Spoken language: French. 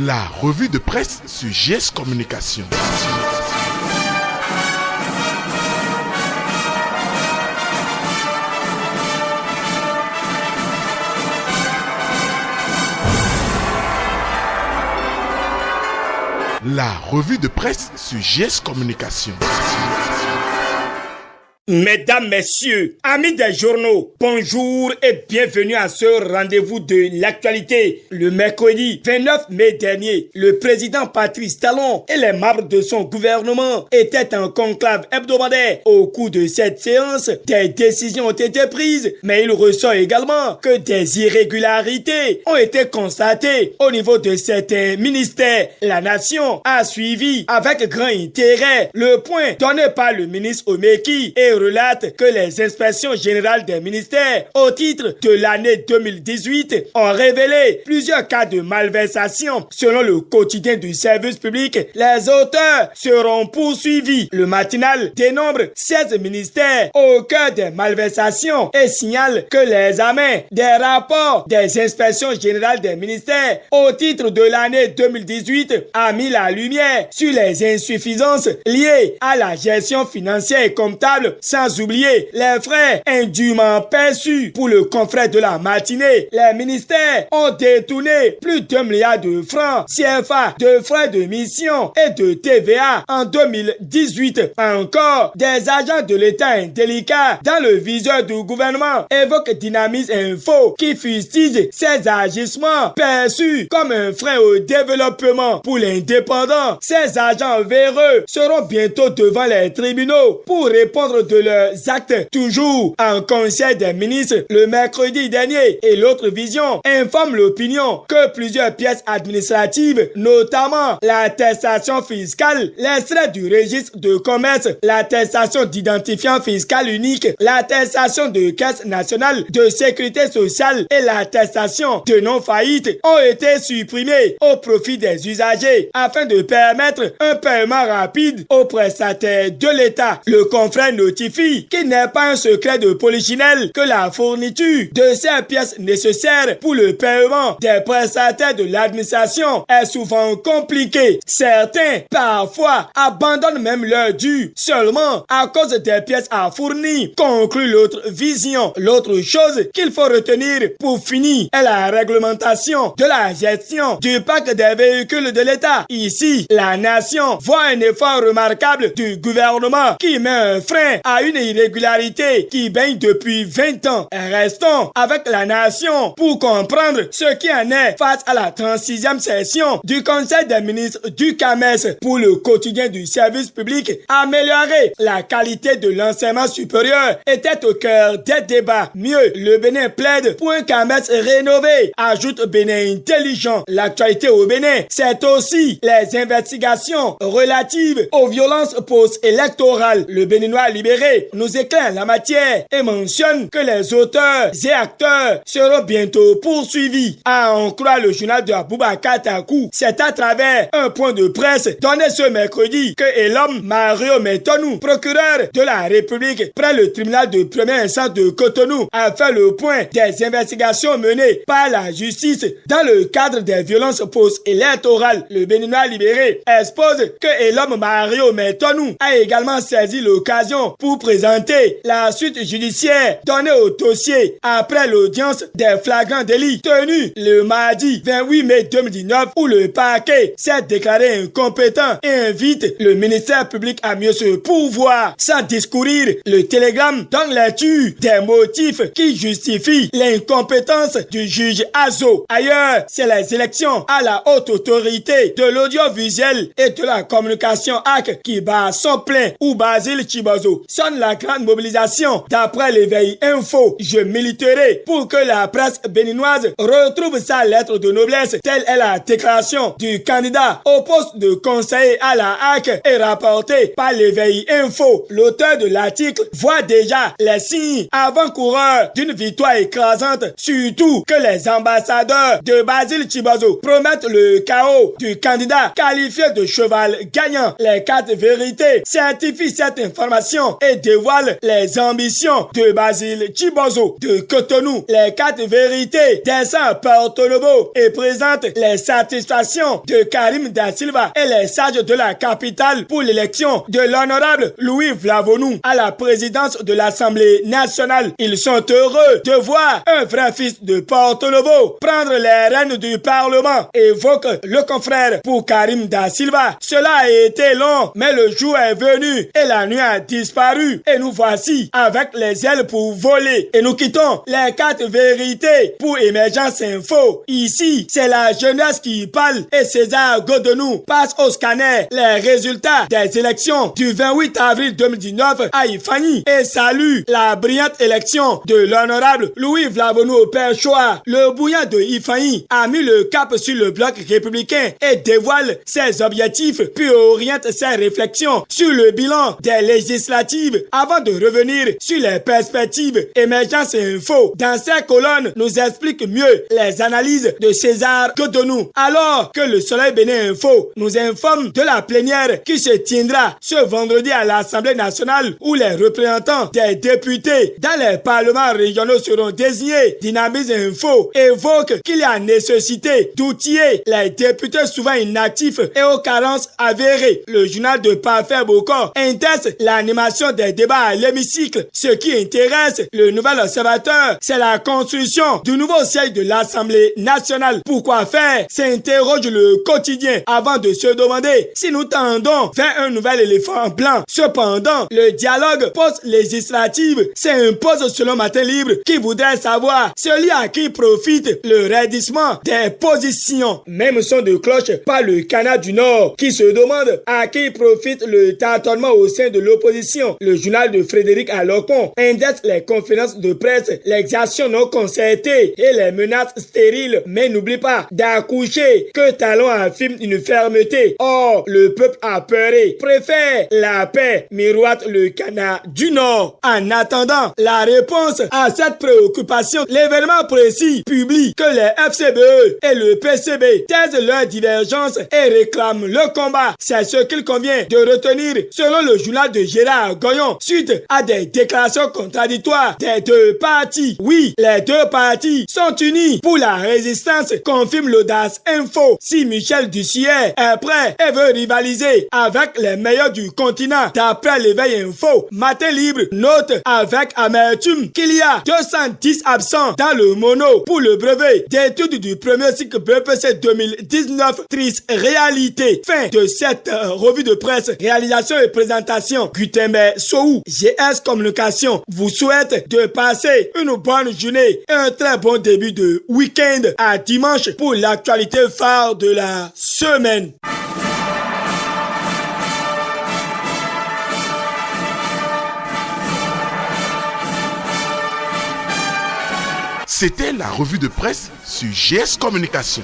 La revue de presse sur GS Communication. La revue de presse sur GS Communication. Mesdames, Messieurs, amis des journaux, bonjour et bienvenue à ce rendez-vous de l'actualité. Le mercredi 29 mai dernier, le président Patrice Talon et les membres de son gouvernement étaient en conclave hebdomadaire. Au cours de cette séance, des décisions ont été prises, mais il ressort également que des irrégularités ont été constatées au niveau de certains ministères. La nation a suivi avec grand intérêt le point donné par le ministre Omeki et relate que les inspections générales des ministères au titre de l'année 2018 ont révélé plusieurs cas de malversation. Selon le quotidien du service public, les auteurs seront poursuivis. Le matinal dénombre 16 ministères au cœur des malversations et signale que l'examen des rapports des inspections générales des ministères au titre de l'année 2018 a mis la lumière sur les insuffisances liées à la gestion financière et comptable, sans oublier les frais indûment perçus. Pour le confrère de la matinée, les ministères ont détourné plus d'1 milliard de francs CFA de frais de mission et de TVA en 2018. Encore, des agents de l'État indélicats dans le viseur du gouvernement évoquent Dynamis Info qui fustige ces agissements perçus comme un frein au développement. Pour l'indépendant, ces agents véreux seront bientôt devant les tribunaux pour répondre de leurs actes. Toujours en conseil des ministres le mercredi dernier, et l'autre vision informe l'opinion que plusieurs pièces administratives, notamment l'attestation fiscale, l'extrait du registre de commerce, l'attestation d'identifiant fiscal unique, l'attestation de caisse nationale de sécurité sociale et l'attestation de non-faillite ont été supprimés au profit des usagers afin de permettre un paiement rapide aux prestataires de l'État. Le confrère notifie qu'il n'est pas un secret de polichinelle que la fourniture de ces pièces nécessaires pour le paiement des prestataires de l'administration est souvent compliquée. Certains, parfois, abandonnent même leur dû seulement à cause des pièces à fournir, conclut l'autre vision. L'autre chose qu'il faut retenir pour finir est la réglementation de la gestion du parc des véhicules de l'État. Ici, la nation voit un effort remarquable du gouvernement qui met un frein à une irrégularité qui baigne depuis 20 ans. Restons avec la nation pour comprendre ce qui en est face à la 36e session du Conseil des ministres du CAMES. Pour le quotidien du service public, améliorer la qualité de l'enseignement supérieur était au cœur des débats. Mieux, le Bénin plaide pour un CAMES rénové, ajoute Bénin intelligent. L'actualité au Bénin, c'est aussi les investigations relatives aux violences post-électorales. Le Béninois libéré nous éclaire la matière et mentionne que les auteurs et acteurs seront bientôt poursuivis. À en croire le journal de Aboubacar Takou, c'est à travers un point de presse donné ce mercredi que Elom Mario Metonou, procureur de la République près le tribunal de première instance de Cotonou, a fait le point des investigations menées par la justice dans le cadre des violences post-électorales. Le Béninois libéré expose que Elom Mario Metonou a également saisi l'occasion pour présenter la suite judiciaire donnée au dossier après l'audience des flagrants délits tenue le mardi 28 mai 2019 où le parquet s'est déclaré incompétent et invite le ministère public à mieux se pourvoir. Sans discourir, le télégramme donne lecture des motifs qui justifient l'incompétence du juge Azo. Ailleurs, c'est les élections à la haute autorité de l'audiovisuel et de la communication AC qui bat son plein où Basile Chibazo sonne la grande mobilisation. D'après l'éveil info, je militerai pour que la presse béninoise retrouve sa lettre de noblesse. Telle est la déclaration du candidat au poste de conseiller à la HAC et rapportée par l'éveil info. L'auteur de l'article voit déjà les signes avant-coureurs d'une victoire écrasante, surtout que les ambassadeurs de Basile Chibazo promettent le chaos du candidat qualifié de cheval gagnant. Les 4 vérités certifient cette information et et dévoile les ambitions de Basile Chibozo de Cotonou. Les 4 vérités d'Insa Porto Novo et présente les satisfactions de Karim Da Silva et les sages de la capitale pour l'élection de l'honorable Louis Vlavonou à la présidence de l'Assemblée nationale. Ils sont heureux de voir un vrai fils de Porto Novo prendre les rênes du Parlement, évoque le confrère pour Karim Da Silva. Cela a été long, mais le jour est venu et la nuit a disparu. Et nous voici avec les ailes pour voler. Et nous quittons les 4 vérités pour Émergence Info. Ici, c'est la jeunesse qui parle et César Godonou passe au scanner les résultats des élections du 28 avril 2019 à Ifani et salue la brillante élection de l'honorable Louis Vlavonou Perchoa. Le bouillant de Ifani a mis le cap sur le bloc républicain et dévoile ses objectifs puis oriente ses réflexions sur le bilan des législatives avant de revenir sur les perspectives. Émergence Info, dans ces colonnes, nous explique mieux les analyses de César Godonou, alors que le Soleil Bénin Info nous informe de la plénière qui se tiendra ce vendredi à l'Assemblée nationale où les représentants des députés dans les parlements régionaux seront désignés. Dynamisme Info évoque qu'il y a nécessité d'outiller les députés souvent inactifs et aux carences avérées. Le journal de Parfait Bokor inteste l'animation des débats à l'hémicycle. Ce qui intéresse le nouvel observateur, c'est la construction du nouveau siège de l'Assemblée nationale. Pourquoi faire? S'interroge le quotidien avant de se demander si nous tendons vers un nouvel éléphant blanc. Cependant, le dialogue post-législatif s'impose selon Matin Libre qui voudrait savoir celui à qui profite le raidissement des positions. Même son de cloche par le Canada du Nord qui se demande à qui profite le tâtonnement au sein de l'opposition. Le journal de Frédéric Alocon indexe les conférences de presse, l'exercice non concertée et les menaces stériles. Mais n'oublie pas d'accoucher que Talon affirme une fermeté. Or, le peuple apeuré préfère la paix, miroite le Canada du Nord. En attendant la réponse à cette préoccupation, l'événement précis publie que les FCBE et le PCB taisent leur divergence et réclament le combat. C'est ce qu'il convient de retenir selon le journal de Gérard Goyon suite à des déclarations contradictoires des 2 partis. Oui, les 2 partis sont unis pour la résistance, confirme l'Audace Info. Si Michel Dussier est prêt et veut rivaliser avec les meilleurs du continent, d'après l'Éveil Info, Matin Libre note avec amertume qu'il y a 210 absents dans le mono pour le brevet d'études du premier cycle BPC 2019. Triste réalité. Fin de cette revue de presse. Réalisation et présentation Gutenberg Soou. GS Communication vous souhaite de passer une bonne journée et un très bon début de week-end. À dimanche pour l'actualité phare de la semaine. C'était la revue de presse sur GS Communication.